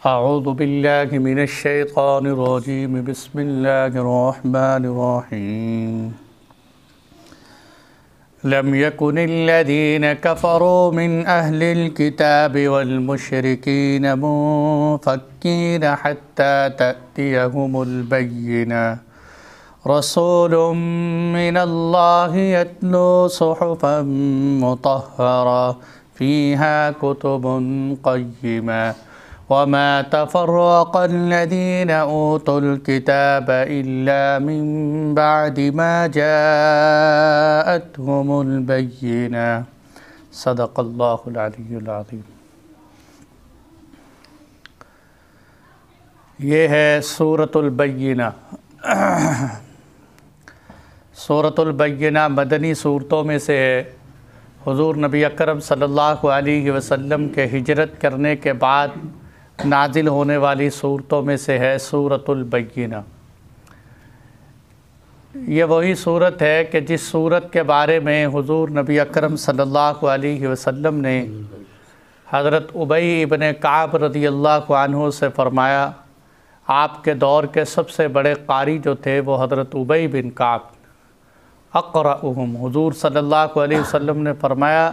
اعوذ باللہ من الشیطان الرجیم بسم اللہ الرحمن الرحیم لم يكن الذين كفروا من أهل الكتاب والمشركين منفكين حتى تأتيهم البينة رسول من الله يتلو صحفا مطهرة فيها كتب قيمة وما تفرق الذين أوتوا الكتاب إلا من بعد ما جاءتهم البينة صدق الله العلي العظيم۔ یہ ہے سورۃ البینہ۔ سورۃ البینہ مدنی صورتوں میں سے ہے۔ حضور نبی اکرم صلی اللہ علیہ وسلم کے ہجرت کرنے کے بعد نازل ہونے والی صورتوں میں سے ہے سورۃ البینہ۔ یہ وہی صورت ہے کہ جس صورت کے بارے میں حضور نبی اکرم صلی اللہ علیہ وسلم نے حضرت ابی ابن کعب رضی اللہ عنہ سے فرمایا۔ آپ کے دور کے سب سے بڑے قاری جو تھے وہ حضرت ابی بن کعب، اقرأہم، حضور صلی اللہ علیہ وسلم نے فرمایا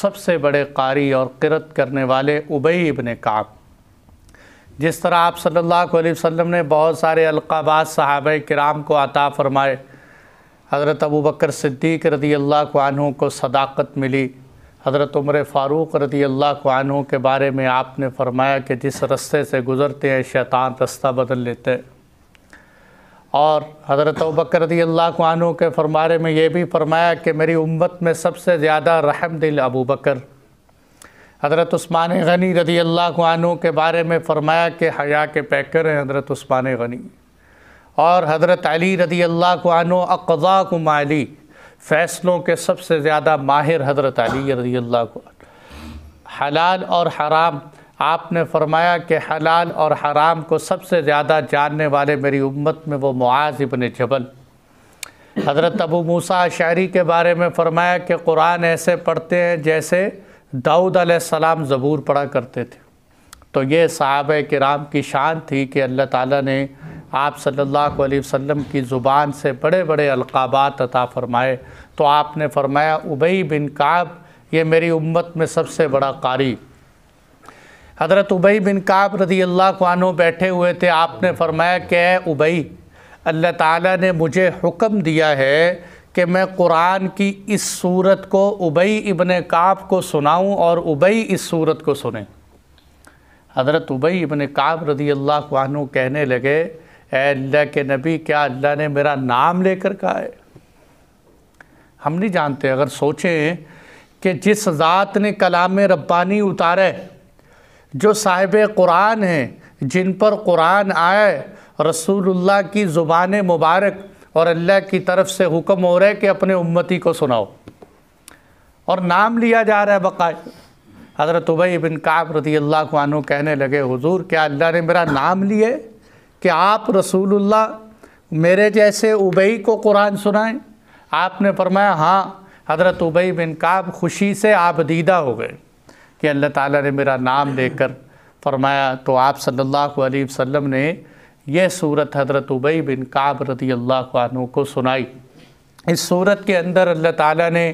سب سے بڑے قاری اور قرأت کرنے والے ابی ابن کعب۔ جس طرح آپ صلی اللہ علیہ وسلم نے بہت سارے القابات صحابہ کرام کو عطا فرمائے، حضرت ابوبکر صدیق رضی اللہ عنہ کو صداقت ملی، حضرت عمر فاروق رضی اللہ عنہ کے بارے میں آپ نے فرمایا کہ جس رستے سے گزرتے ہیں شیطان رستہ بدل لیتے ہیں، اور حضرت ابوبکر رضی اللہ عنہ کے بارے میں یہ بھی فرمایا کہ میری امت میں سب سے زیادہ رحم دل ابوبکر۔ حضرت عثمان غنی رضی اللہ عنہ کے بارے میں فرمایا کہ حیا کے پیکر ہیں حضرت عثمان غنی، اور حضرت علی رضی اللہ عنہ اقضاکم علی، فیصلوں کے سب سے زیادہ ماہر حضرت علی رضی اللہ عنہ۔ حلال اور حرام آپ نے فرمایا کہ حلال اور حرام کو سب سے زیادہ جاننے والے میری امت میں وہ معاذ ابن جبل۔ حضرت ابو موسیٰ اشعری کے بارے میں فرمایا کہ قرآن ایسے پڑھتے ہیں جیسے داؤد علیہ السلام زبور پڑھا کرتے تھے۔ تو یہ صحابہ کرام کی شان تھی کہ اللہ تعالیٰ نے آپ صلی اللہ علیہ وسلم کی زبان سے بڑے بڑے القابات عطا فرمائے۔ تو آپ نے فرمایا ابی بن کعب یہ میری امت میں سب سے بڑا قاری۔ حضرت ابی بن کعب رضی اللہ عنہ بیٹھے ہوئے تھے، آپ نے فرمایا کہ اے ابی، اللہ تعالیٰ نے مجھے حکم دیا ہے کہ میں قرآن کی اس صورت کو ابی ابن کعب کو سناؤں اور ابی اس صورت کو سنیں۔ حضرت ابی ابن کعب رضی اللہ عنہ کہنے لگے اے اللہ کے نبی، کیا اللہ نے میرا نام لے کر کہا ہے؟ ہم نہیں جانتے، اگر سوچیں کہ جس ذات نے کلام ربانی اتارا ہے، جو صاحب قرآن ہیں، جن پر قرآن آئے، رسول اللہ کی زبان مبارک، اور اللہ کی طرف سے حکم ہو رہا ہے کہ اپنے امتی کو سناؤ، اور نام لیا جا رہا ہے باقاعدہ۔ حضرت ابی بن کعب رضی اللہ عنہ کہنے لگے حضور کیا اللہ نے میرا نام لیے کہ آپ رسول اللہ میرے جیسے ابی کو قرآن سنائیں؟ آپ نے فرمایا ہاں۔ حضرت ابی بن کعب خوشی سے آبدیدہ ہو گئے کہ اللہ تعالیٰ نے میرا نام لے کر فرمایا۔ تو آپ صلی اللہ علیہ وسلم نے یہ صورت حضرت ابی بن کعب رضی اللہ عنہ کو سنائی۔ اس صورت کے اندر اللہ تعالیٰ نے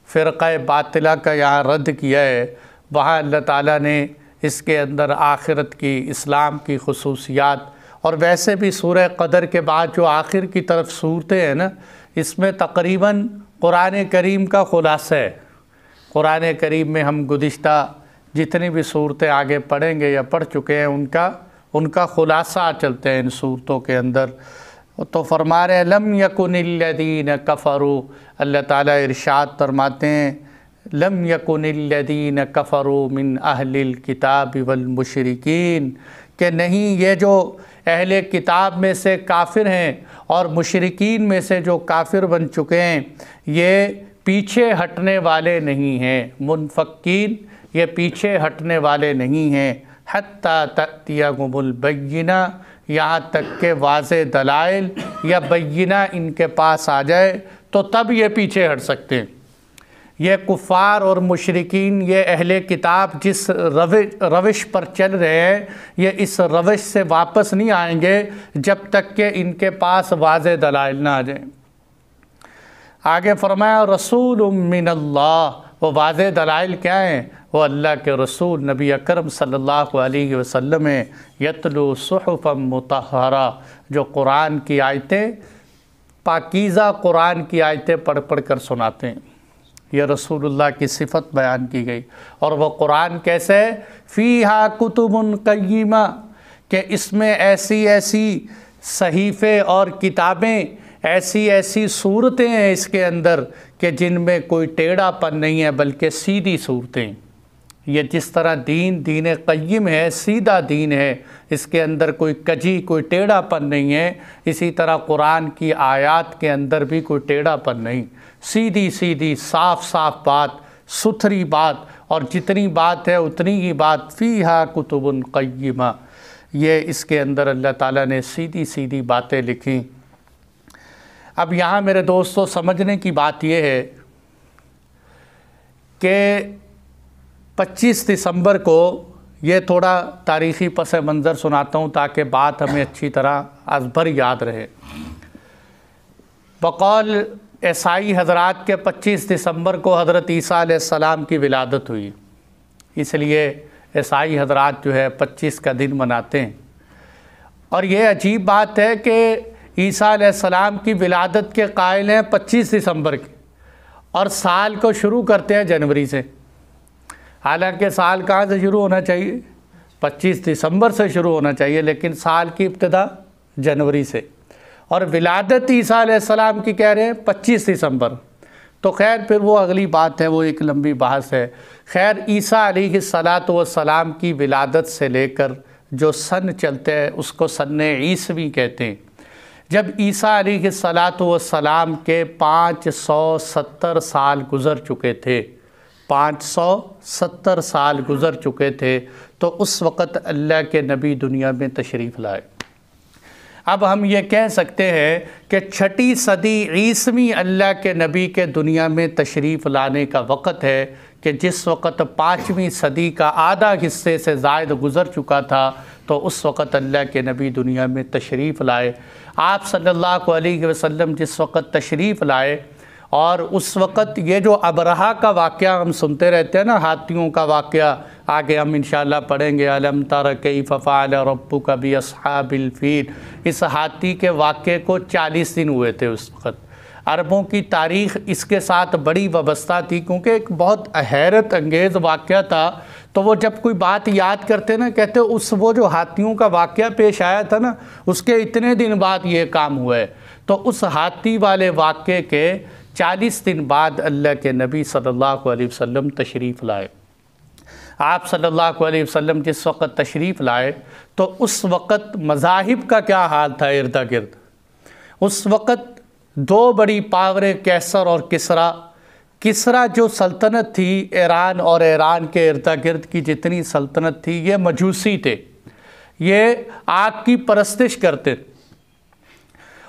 فرقہ باطلہ کا یہاں رد کیا ہے، وہاں اللہ تعالیٰ نے اس کے اندر آخرت کی، اسلام کی خصوصیات، اور ویسے بھی سورہ قدر کے بعد جو آخر کی طرف صورتیں ہیں نا، اس میں تقریباً قرآن کریم کا خلاصہ ہے۔ قرآن کریم میں ہم گزشتہ جتنی بھی صورتیں آگے پڑھیں گے یا پڑھ چکے ہیں ان کا خلاصہ چلتے ہیں ان صورتوں کے اندر۔ تو فرما رہے لم یکن الذین کفروا، اللہ تعالیٰ ارشاد فرماتے ہیں لم یکن الذین کفروا من اہل الکتاب والمشرکین، کہ نہیں یہ جو اہل کتاب میں سے کافر ہیں اور مشرکین میں سے جو کافر بن چکے ہیں، یہ پیچھے ہٹنے والے نہیں ہیں، منفکین، یہ پیچھے ہٹنے والے نہیں ہیں، حتیٰ تأتیہم البینہ، یہاں تک کہ واضح دلائل یا بینہ ان کے پاس آ جائے تو تب یہ پیچھے ہٹ سکتے ہیں۔ یہ کفار اور مشرکین، یہ اہل کتاب جس روش پر چل رہے ہیں، یہ اس روش سے واپس نہیں آئیں گے جب تک کہ ان کے پاس واضح دلائل نہ آ جائیں۔ آگے فرمایا رسول من اللہ، وہ واضح دلائل کیا ہیں؟ وہ اللہ کے رسول نبی اکرم صلی اللہ علیہ وسلم یتلو صحفا مطہرہ، جو قرآن کی آیتیں، پاکیزہ قرآن کی آیتیں پڑھ پڑھ کر سناتے ہیں۔ یہ رسول اللہ کی صفت بیان کی گئی۔ اور وہ قرآن کیسے ہے؟ فیہا کتب قیمہ، کہ اس میں ایسی ایسی صحیفے اور کتابیں، ایسی ایسی صورتیں ہیں اس کے اندر کہ جن میں کوئی ٹیڑھا پن نہیں ہے بلکہ سیدھی صورتیں۔ یہ جس طرح دین قیم ہے، سیدھا دین ہے، اس کے اندر کوئی کجی، کوئی ٹیڑھا پن نہیں ہے، اسی طرح قرآن کی آیات کے اندر بھی کوئی ٹیڑھا پن نہیں، سیدھی سیدھی صاف صاف بات، ستھری بات، اور جتنی بات ہے اتنی ہی بات۔ فیہا کتب قیمہ، یہ اس کے اندر اللہ تعالیٰ نے سیدھی سیدھی باتیں لکھی۔ اب یہاں میرے دوستو سمجھنے کی بات یہ ہے کہ 25 دسمبر کو، یہ تھوڑا تاریخی پس منظر سناتا ہوں تاکہ بات ہمیں اچھی طرح از بھر یاد رہے۔ بقول عیسائی حضرات کے 25 دسمبر کو حضرت عیسیٰ علیہ السلام کی ولادت ہوئی، اس لیے عیسائی حضرات جو ہے 25 کا دن مناتے ہیں۔ اور یہ عجیب بات ہے کہ عیسیٰ علیہ السلام کی ولادت کے قائل ہیں 25 دسمبر کی، اور سال کو شروع کرتے ہیں جنوری سے، حالانکہ سال کہاں سے شروع ہونا چاہیے؟ 25 دسمبر سے شروع ہونا چاہیے، لیکن سال کی ابتدا جنوری سے، اور ولادت عیسیٰ علیہ السلام کی کہہ رہے ہیں 25 دسمبر۔ تو خیر پھر وہ اگلی بات ہے، وہ ایک لمبی بحث ہے۔ خیر عیسیٰ علیہ السلام کی ولادت سے لے کر جو سن چلتے ہیں اس کو سن عیسوی کہتے ہیں۔ جب عیسیٰ علیہ السلام کے 570 سال گزر چکے تھے، 570 سال گزر چکے تھے، تو اس وقت اللہ کے نبی دنیا میں تشریف لائے۔ اب ہم یہ کہہ سکتے ہیں کہ 6 صدی عیسوی اللہ کے نبی کے دنیا میں تشریف لانے کا وقت ہے، کہ جس وقت 5ویں صدی کا آدھا حصے سے زائد گزر چکا تھا، تو اس وقت اللہ کے نبی دنیا میں تشریف لائے۔ آپ صلی اللہ علیہ وسلم جس وقت تشریف لائے، اور اس وقت یہ جو ابرہہ کا واقعہ ہم سنتے رہتے ہیں نا، ہاتھیوں کا واقعہ، آگے ہم انشاءاللہ پڑھیں گے، الم تر کیف فعل ربک باصحاب الفیل، اس ہاتھی کے واقعے کو 40 دن ہوئے تھے اس وقت۔ عربوں کی تاریخ اس کے ساتھ بڑی وابستہ تھی، کیونکہ ایک بہت حیرت انگیز واقعہ تھا، تو وہ جب کوئی بات یاد کرتے نا، کہتے وہ جو ہاتھیوں کا واقعہ پیش آیا تھا نا، اس کے اتنے دن بعد یہ کام ہوا ہے۔ تو اس ہاتھی والے واقعے کے 40 دن بعد اللہ کے نبی صلی اللہ علیہ وسلم تشریف لائے۔ آپ صلی اللہ علیہ وسلم جس وقت تشریف لائے تو اس وقت مذاہب کا کیا حال تھا ارد گرد؟ اس وقت 2 بڑی پاوریں، کیسر اور کسریٰ۔ کسریٰ جو سلطنت تھی ایران، اور ایران کے ارد گرد کی جتنی سلطنت تھی، یہ مجوسی تھے، یہ آگ کی پرستش کرتے،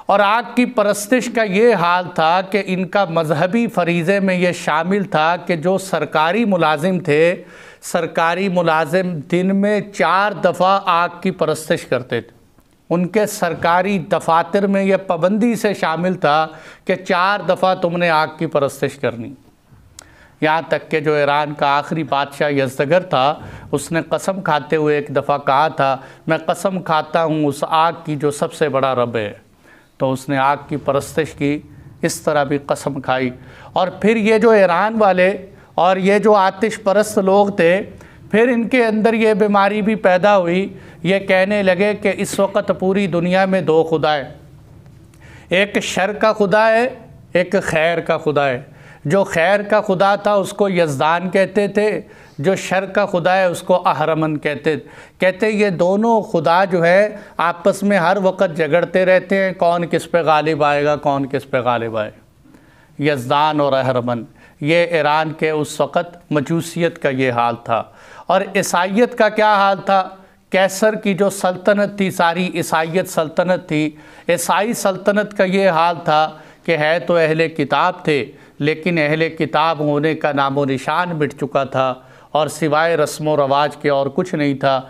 اور آگ کی پرستش کا یہ حال تھا کہ ان کا مذہبی فریضے میں یہ شامل تھا کہ جو سرکاری ملازم تھے، سرکاری ملازم دن میں 4 دفعہ آگ کی پرستش کرتے تھے۔ ان کے سرکاری دفاتر میں یہ پابندی سے شامل تھا کہ 4 دفعہ تم نے آگ کی پرستش کرنی۔ یہاں تک کہ جو ایران کا آخری بادشاہ یزدگرد تھا، اس نے قسم کھاتے ہوئے ایک دفعہ کہا تھا، میں قسم کھاتا ہوں اس آگ کی جو سب سے بڑا رب ہے۔ تو اس نے آگ کی پرستش کی، اس طرح بھی قسم کھائی۔ اور پھر یہ جو ایران والے اور یہ جو آتش پرست لوگ تھے، پھر ان کے اندر یہ بیماری بھی پیدا ہوئی، یہ کہنے لگے کہ اس وقت پوری دنیا میں 2 خدا ہیں، ایک شر کا خدا ہے، ایک خیر کا خدا ہے۔ جو خیر کا خدا تھا اس کو یزدان کہتے تھے، جو شر کا خدا ہے اس کو اہرمن کہتے یہ دونوں خدا جو ہے آپس میں ہر وقت جھگڑتے رہتے ہیں، کون کس پہ غالب آئے گا، کون کس پہ غالب آئے گا۔ یزدان اور اہرمن، یہ ایران کے اس وقت مجوسیت کا یہ حال تھا۔ اور عیسائیت کا کیا حال تھا؟ کیسر کی جو سلطنت تھی، ساری عیسائیت سلطنت تھی، عیسائی سلطنت کا یہ حال تھا کہ ہے تو اہل کتاب تھے لیکن اہل کتاب ہونے کا نام و نشان مٹ چکا تھا اور سوائے رسم و رواج کے اور کچھ نہیں تھا۔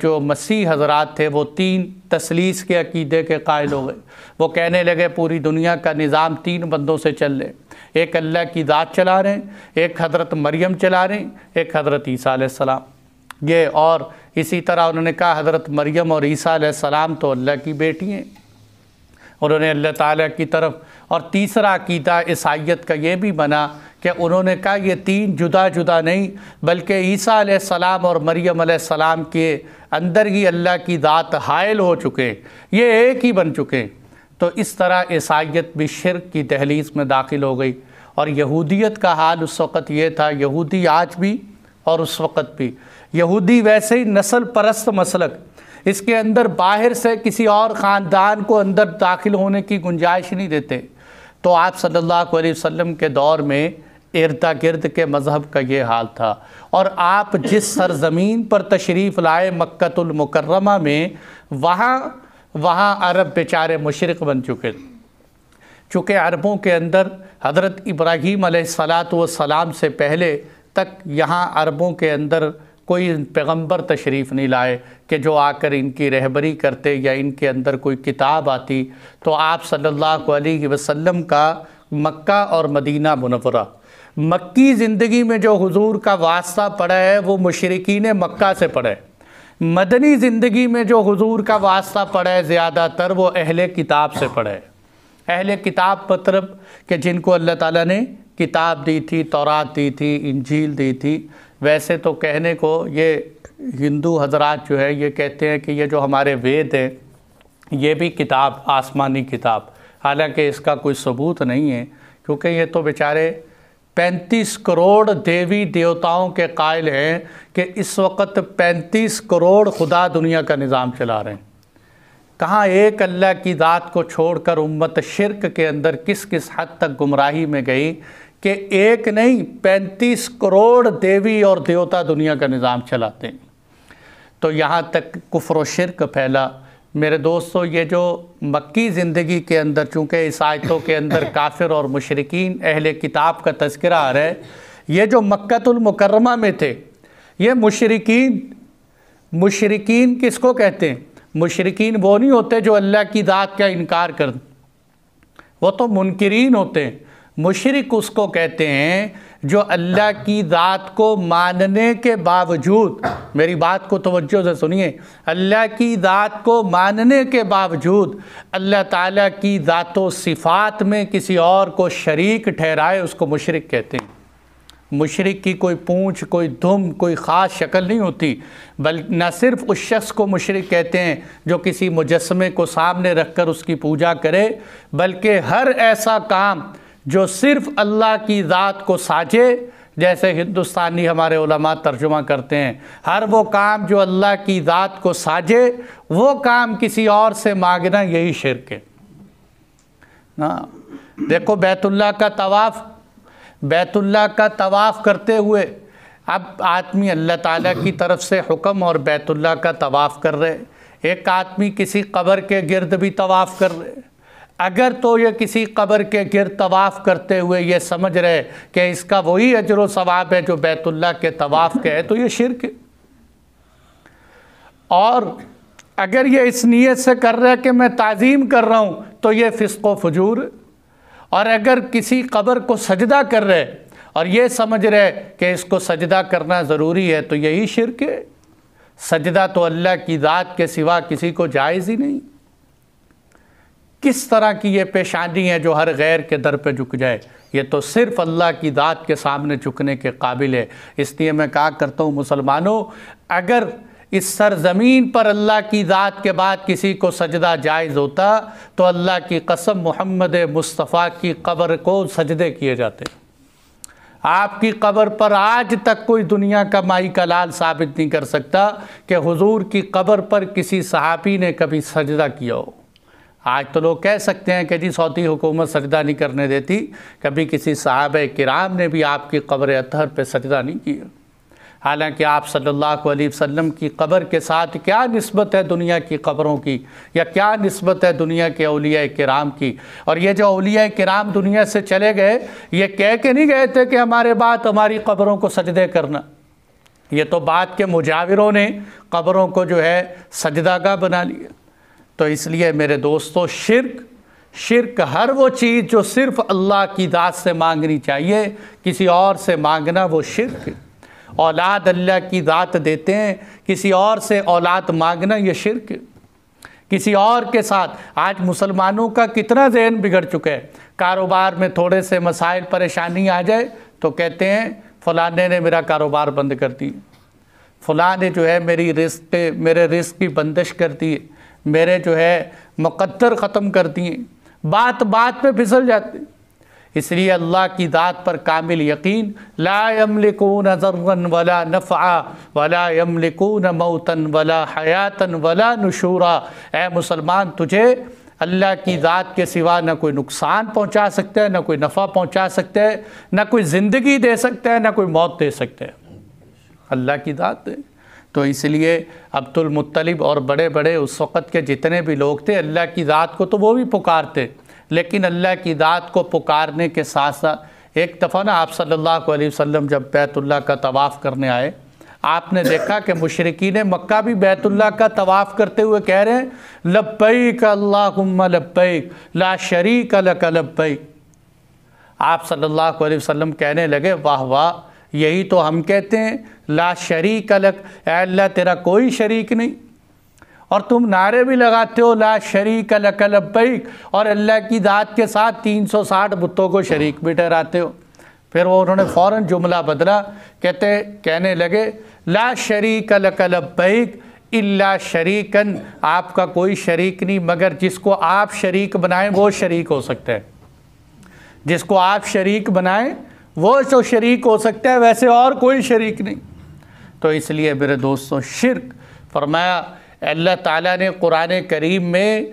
جو مسیح حضرات تھے وہ 3 تثلیث کے عقیدے کے قائل ہو گئے۔ وہ کہنے لگے پوری دنیا کا نظام 3 بندوں سے چل رہے، ایک اللہ کی ذات چلا رہے ہیں، ایک حضرت مریم چلا رہے ہیں، ایک حضرت عیسیٰ علیہ السلام۔ یہ اور اسی طرح انہوں نے کہا حضرت مریم اور عیسیٰ علیہ السلام تو اللہ کی بیٹی ہیں، انہوں نے اللہ تعالیٰ کی طرف۔ اور تیسرا عقیدہ عیسائیت کا یہ بھی بنا کہ انہوں نے کہا یہ 3 جدا جدا نہیں بلکہ عیسیٰ علیہ السلام اور مریم علیہ السلام کے اندر ہی اللہ کی ذات حائل ہو چکے، یہ ایک ہی بن چکے۔ تو اس طرح عیسائیت بھی شرک کی دہلیز میں داخل ہو گئی۔ اور یہودیت کا حال اس وقت یہ تھا، یہودی آج بھی اور اس وقت بھی، یہودی ویسے ہی نسل پرست مسلک، اس کے اندر باہر سے کسی اور خاندان کو اندر داخل ہونے کی گنجائش نہیں دیتے۔ تو آپ صلی اللہ علیہ وسلم کے دور میں ارد گرد کے مذہب کا یہ حال تھا۔ اور آپ جس سرزمین پر تشریف لائے مکۃ المکرمہ میں، وہاں عرب بیچارے مشرک بن چکے تھے۔ چونکہ عربوں کے اندر حضرت ابراہیم علیہ السلام سے پہلے تک یہاں عربوں کے اندر کوئی پیغمبر تشریف نہیں لائے کہ جو آ کر ان کی رہبری کرتے یا ان کے اندر کوئی کتاب آتی۔ تو آپ صلی اللہ علیہ وسلم کا مکہ اور مدینہ منورہ، مکی زندگی میں جو حضور کا واسطہ پڑا ہے وہ مشرکین مکہ سے پڑا ہے۔ مدنی زندگی میں جو حضور کا واسطہ پڑا ہے زیادہ تر وہ اہل کتاب سے پڑا ہے۔ اہل کتاب مطلب کہ جن کو اللہ تعالیٰ نے کتاب دی تھی، تورات دی تھی، انجیل دی تھی۔ ویسے تو کہنے کو یہ ہندو حضرات جو ہے یہ کہتے ہیں کہ یہ جو ہمارے وید ہیں یہ بھی کتاب، آسمانی کتاب، حالانکہ اس کا کوئی ثبوت نہیں ہے، کیونکہ یہ تو بیچارے 35 کروڑ دیوی دیوتاؤں کے قائل ہیں کہ اس وقت 35 کروڑ خدا دنیا کا نظام چلا رہے ہیں۔ کہاں ایک اللہ کی ذات کو چھوڑ کر امت شرک کے اندر کس کس حد تک گمراہی میں گئی کہ ایک نہیں 35 کروڑ دیوی اور دیوتا دنیا کا نظام چلاتے ہیں۔ تو یہاں تک کفر و شرک پھیلا۔ میرے دوستو، یہ جو مکی زندگی کے اندر چونکہ اس آیتوں کے اندر کافر اور مشرکین اہل کتاب کا تذکرہ آ رہا ہے، یہ جو مکۃ المکرمہ میں تھے یہ مشرکین کس کو کہتے ہیں؟ مشرکین وہ نہیں ہوتے جو اللہ کی ذات کا انکار کرتے، وہ تو منکرین ہوتے ہیں۔ مشرک اس کو کہتے ہیں جو اللہ کی ذات کو ماننے کے باوجود، میری بات کو توجہ سے سنیے، اللہ کی ذات کو ماننے کے باوجود اللہ تعالیٰ کی ذات و صفات میں کسی اور کو شریک ٹھہرائے، اس کو مشرک کہتے ہیں۔ مشرک کی کوئی پونچھ، کوئی دم، کوئی خاص شکل نہیں ہوتی، بلکہ نہ صرف اس شخص کو مشرک کہتے ہیں جو کسی مجسمے کو سامنے رکھ کر اس کی پوجا کرے، بلکہ ہر ایسا کام جو صرف اللہ کی ذات کو ساجے، جیسے ہندوستانی ہمارے علماء ترجمہ کرتے ہیں، ہر وہ کام جو اللہ کی ذات کو ساجے وہ کام کسی اور سے مانگنا یہی شرک ہے۔ دیکھو بیت اللہ کا طواف کرتے ہوئے اب آدمی اللہ تعالیٰ کی طرف سے حکم اور بیت اللہ کا طواف کر رہے، ایک آدمی کسی قبر کے گرد بھی طواف کر رہے۔ اگر تو یہ کسی قبر کے گرد طواف کرتے ہوئے یہ سمجھ رہے کہ اس کا وہی اجر و ثواب ہے جو بیت اللہ کے طواف کے ہے تو یہ شرک ہے۔ اور اگر یہ اس نیت سے کر رہا ہے کہ میں تعظیم کر رہا ہوں تو یہ فسق و فجور ہے۔ اور اگر کسی قبر کو سجدہ کر رہے اور یہ سمجھ رہے کہ اس کو سجدہ کرنا ضروری ہے تو یہی شرک ہے۔ سجدہ تو اللہ کی ذات کے سوا کسی کو جائز ہی نہیں۔ کس طرح کی یہ پیشانی ہے جو ہر غیر کے در پہ جھک جائے؟ یہ تو صرف اللہ کی ذات کے سامنے جھکنے کے قابل ہے۔ اس لیے میں کہا کرتا ہوں مسلمانوں، اگر اس سرزمین پر اللہ کی ذات کے بعد کسی کو سجدہ جائز ہوتا تو اللہ کی قسم محمد مصطفیٰ کی قبر کو سجدے کیے جاتے۔ آپ کی قبر پر آج تک کوئی دنیا کا مائی کا لال ثابت نہیں کر سکتا کہ حضور کی قبر پر کسی صحابی نے کبھی سجدہ کیا ہو۔ آج تو لوگ کہہ سکتے ہیں کہ جی سعودی حکومت سجدہ نہیں کرنے دیتی، کبھی کسی صحابہ کرام نے بھی آپ کی قبر اطہر پہ سجدہ نہیں کیا۔ حالانکہ آپ صلی اللہ علیہ وسلم کی قبر کے ساتھ کیا نسبت ہے دنیا کی قبروں کی، یا کیا نسبت ہے دنیا کے اولیاء کرام کی؟ اور یہ جو اولیاء کرام دنیا سے چلے گئے، یہ کہہ کے نہیں گئے تھے کہ ہمارے بعد ہماری قبروں کو سجدے کرنا، یہ تو بعد کے مجاوروں نے قبروں کو جو ہے سجدہ گاہ بنا لیا۔ تو اس لیے میرے دوستو، شرک ہر وہ چیز جو صرف اللہ کی ذات سے مانگنی چاہیے، کسی اور سے مانگنا وہ شرک ہے۔ اولاد اللہ کی ذات دیتے ہیں، کسی اور سے اولاد مانگنا یہ شرک ہے۔ کسی اور کے ساتھ آج مسلمانوں کا کتنا ذہن بگڑ چکا ہے، کاروبار میں تھوڑے سے مسائل پریشانی آ جائے تو کہتے ہیں فلانے نے میرا کاروبار بند کر دی، فلاں نے جو ہے میرے رزق کی بندش کر دی، میرے جو ہے مقدر ختم کر دیے، بات پہ پھسل جاتے۔ اس لیے اللہ کی ذات پر کامل یقین، لا یملکون ضرا ولا نفعا ولا یملکون موتا ولا حیاتا ولا نشورا۔ اے مسلمان، تجھے اللہ کی ذات کے سوا نہ کوئی نقصان پہنچا سکتا ہے، نہ کوئی نفع پہنچا سکتا ہے، نہ کوئی زندگی دے سکتا ہے، نہ کوئی موت دے سکتا ہے، اللہ کی ذات ہے۔ تو اس لیے عبد المطلب اور بڑے بڑے اس وقت کے جتنے بھی لوگ تھے، اللہ کی ذات کو تو وہ بھی پکارتے، لیکن اللہ کی ذات کو پکارنے کے ساتھ ساتھ ایک دفعہ نا آپ صلی اللہ علیہ وسلم جب بیت اللہ کا طواف کرنے آئے، آپ نے دیکھا کہ مشرکین مکہ بھی بیت اللہ کا طواف کرتے ہوئے کہہ رہے ہیں لبیک اللہم لبیک لا شریک لک لبیک۔ آپ صلی اللہ علیہ وسلم کہنے لگے واہ واہ، یہی تو ہم کہتے ہیں لا شریک لک، اے اللہ تیرا کوئی شریک نہیں، اور تم نعرے بھی لگاتے ہو لا شریک لک لبیک، اور اللہ کی ذات کے ساتھ 360 بتوں کو شریک بھی ٹھہراتے ہو۔ پھر وہ انہوں نے فوراً جملہ بدلا، کہنے لگے لا شریک لک لبیک الا شریکن، آپ کا کوئی شریک نہیں مگر جس کو آپ شریک بنائیں وہ شریک ہو سکتا ہے، جس کو آپ شریک بنائیں وہ تو شریک ہو سکتا ہے، ویسے اور کوئی شریک نہیں۔ تو اس لیے میرے دوستوں، شرک فرمایا اللہ تعالیٰ نے قرآن کریم میں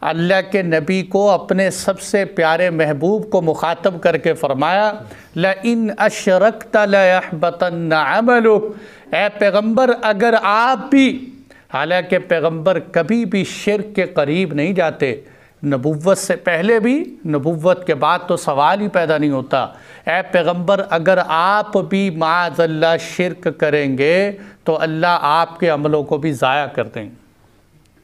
اللہ کے نبی کو اپنے سب سے پیارے محبوب کو مخاطب کر کے فرمایا لَإِنْ أَشْرَكْتَ لَيَحْبَطَنَّ عَمَلُكَ، اے پیغمبر اگر آپ بھی، حالانکہ پیغمبر کبھی بھی شرک کے قریب نہیں جاتے، نبوت سے پہلے بھی، نبوت کے بعد تو سوال ہی پیدا نہیں ہوتا، اے پیغمبر اگر آپ بھی معاذ اللہ شرک کریں گے تو اللہ آپ کے عملوں کو بھی ضائع کر دیں۔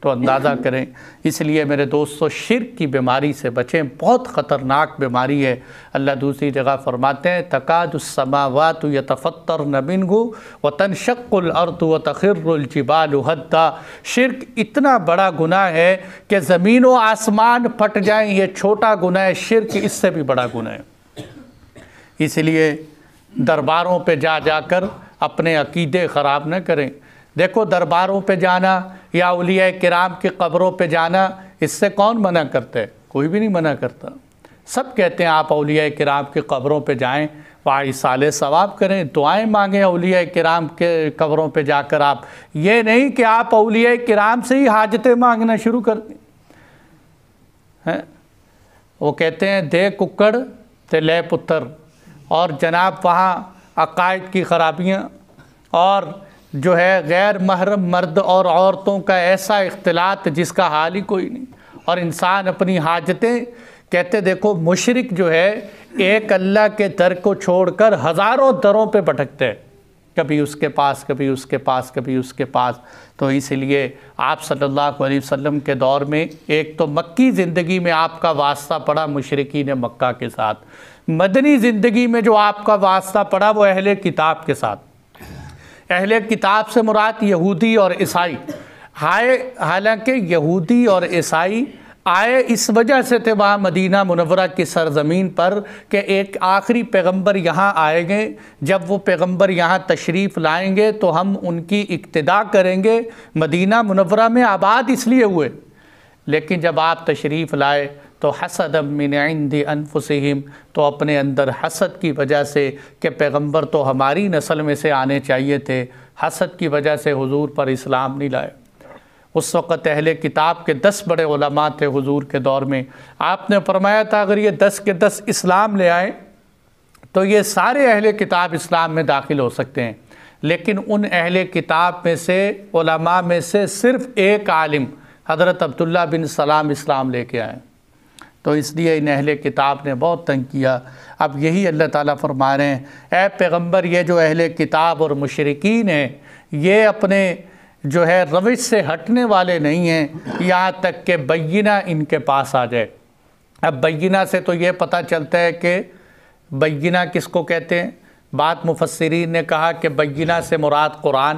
تو اندازہ کریں، اس لیے میرے دوستو شرک کی بیماری سے بچیں، بہت خطرناک بیماری ہے۔ اللہ دوسری جگہ فرماتے ہیں تکاد السماوات یتفطرن منہ وتنشق الارض وتخر الجبال ہدا۔ شرک اتنا بڑا گناہ ہے کہ زمین و آسمان پھٹ جائیں، یہ چھوٹا گناہ ہے، شرک اس سے بھی بڑا گناہ ہے۔ اس لیے درباروں پہ جا کر اپنے عقیدے خراب نہ کریں۔ دیکھو درباروں پہ جانا یا اولیاء کرام کی قبروں پہ جانا، اس سے کون منع کرتا ہے؟ کوئی بھی نہیں منع کرتا۔ سب کہتے ہیں آپ اولیاء کرام کی قبروں پہ جائیں، وہاں ایصال ثواب کریں، دعائیں مانگیں اولیاء کرام کے قبروں پہ جا کر۔ آپ یہ نہیں کہ آپ اولیاء کرام سے ہی حاجتیں مانگنا شروع کر دیں۔ وہ کہتے ہیں دے ککڑ تے لے پتر، اور جناب وہاں عقائد کی خرابیاں اور جو ہے غیر محرم مرد اور عورتوں کا ایسا اختلاط جس کا حال ہی کوئی نہیں، اور انسان اپنی حاجتیں کہتے دیکھو مشرک جو ہے ایک اللہ کے در کو چھوڑ کر ہزاروں دروں پہ بھٹکتے ہیں، کبھی اس کے پاس، کبھی اس کے پاس، کبھی اس کے پاس۔ تو اس لیے آپ صلی اللہ علیہ وسلم کے دور میں ایک تو مکی زندگی میں آپ کا واسطہ پڑا مشرکین مکہ کے ساتھ، مدنی زندگی میں جو آپ کا واسطہ پڑا وہ اہل کتاب کے ساتھ۔ اہل کتاب سے مراد یہودی اور عیسائی، حالانکہ یہودی اور عیسائی آئے اس وجہ سے تھے وہاں مدینہ منورہ کی سرزمین پر کہ ایک آخری پیغمبر یہاں آئیں گے، جب وہ پیغمبر یہاں تشریف لائیں گے تو ہم ان کی اقتداء کریں گے۔ مدینہ منورہ میں آباد اس لیے ہوئے، لیکن جب آپ تشریف لائے تو حسد من عند انفسہم، تو اپنے اندر حسد کی وجہ سے کہ پیغمبر تو ہماری نسل میں سے آنے چاہیے تھے، حسد کی وجہ سے حضور پر اسلام نہیں لائے۔ اس وقت اہل کتاب کے 10 بڑے علماء تھے حضور کے دور میں، آپ نے فرمایا تھا اگر یہ 10 کے 10 اسلام لے آئیں تو یہ سارے اہل کتاب اسلام میں داخل ہو سکتے ہیں، لیکن ان اہل کتاب میں سے علماء میں سے صرف ایک عالم حضرت عبداللہ بن سلام اسلام لے کے آئے، تو اس لیے ان اہل کتاب نے بہت تنگ کیا۔ اب یہی اللہ تعالیٰ فرما رہے ہیں، اے پیغمبر یہ جو اہل کتاب اور مشرکین ہیں یہ اپنے جو ہے روش سے ہٹنے والے نہیں ہیں یہاں تک کہ بینہ ان کے پاس آ جائے۔ اب بینہ سے تو یہ پتہ چلتا ہے کہ بینہ کس کو کہتے ہیں۔ بعض مفسرین نے کہا کہ بینہ سے مراد قرآن،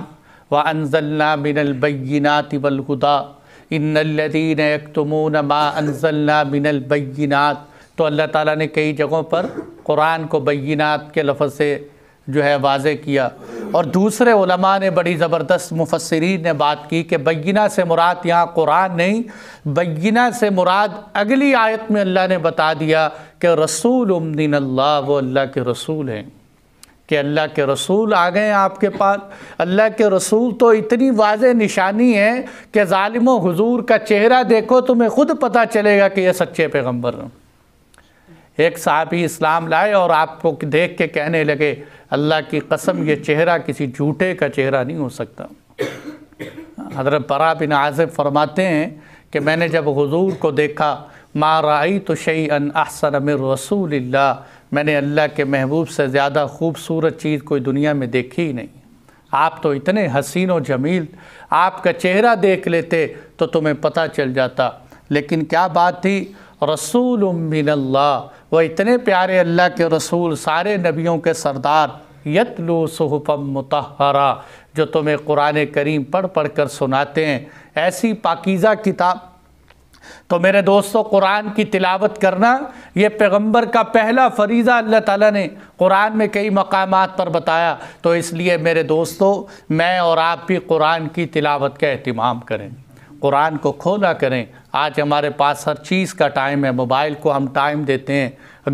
وَأَنزَلْنَا مِنَ الْبَيِّنَاتِ وَالْهُدَىٰ إِنَّ الَّذِينَ يَكْتُمُونَ مَا أَنزَلْنَا مِنَ الْبَيِّنَاتِ، تو اللہ تعالیٰ نے کئی جگہوں پر قرآن کو بینات کے لفظ سے جو ہے واضح کیا۔ اور دوسرے علماء نے بڑی زبردست مفسرین نے بات کی کہ بینہ سے مراد یہاں قرآن نہیں، بینہ سے مراد اگلی آیت میں اللہ نے بتا دیا کہ رسول من اللہ، وہ اللہ کے رسول ہیں، کہ اللہ کے رسول آ گئے ہیں آپ کے پاس۔ اللہ کے رسول تو اتنی واضح نشانی ہے کہ ظالم و حضور کا چہرہ دیکھو تمہیں خود پتہ چلے گا کہ یہ سچے پیغمبر ہیں۔ ایک صحابی اسلام لائے اور آپ کو دیکھ کے کہنے لگے اللہ کی قسم یہ چہرہ کسی جھوٹے کا چہرہ نہیں ہو سکتا۔ حضرت براء بن عازب فرماتے ہیں کہ میں نے جب حضور کو دیکھا، ما رأیت شیئا احسن من رسول اللہ، میں نے اللہ کے محبوب سے زیادہ خوبصورت چیز کوئی دنیا میں دیکھی ہی نہیں۔ آپ تو اتنے حسین و جمیل، آپ کا چہرہ دیکھ لیتے تو تمہیں پتہ چل جاتا۔ لیکن کیا بات تھی، رسول من اللہ، وہ اتنے پیارے اللہ کے رسول، سارے نبیوں کے سردار، یتلو صحفا مطہرہ، جو تمہیں قرآن کریم پڑھ پڑھ کر سناتے ہیں، ایسی پاکیزہ کتاب۔ تو میرے دوستو قرآن کی تلاوت کرنا یہ پیغمبر کا پہلا فریضہ اللہ تعالیٰ نے قرآن میں کئی مقامات پر بتایا، تو اس لیے میرے دوستو میں اور آپ بھی قرآن کی تلاوت کا اہتمام کریں، قرآن کو کھولا کریں۔ آج ہمارے پاس ہر چیز کا ٹائم ہے، موبائل کو ہم ٹائم دیتے ہیں،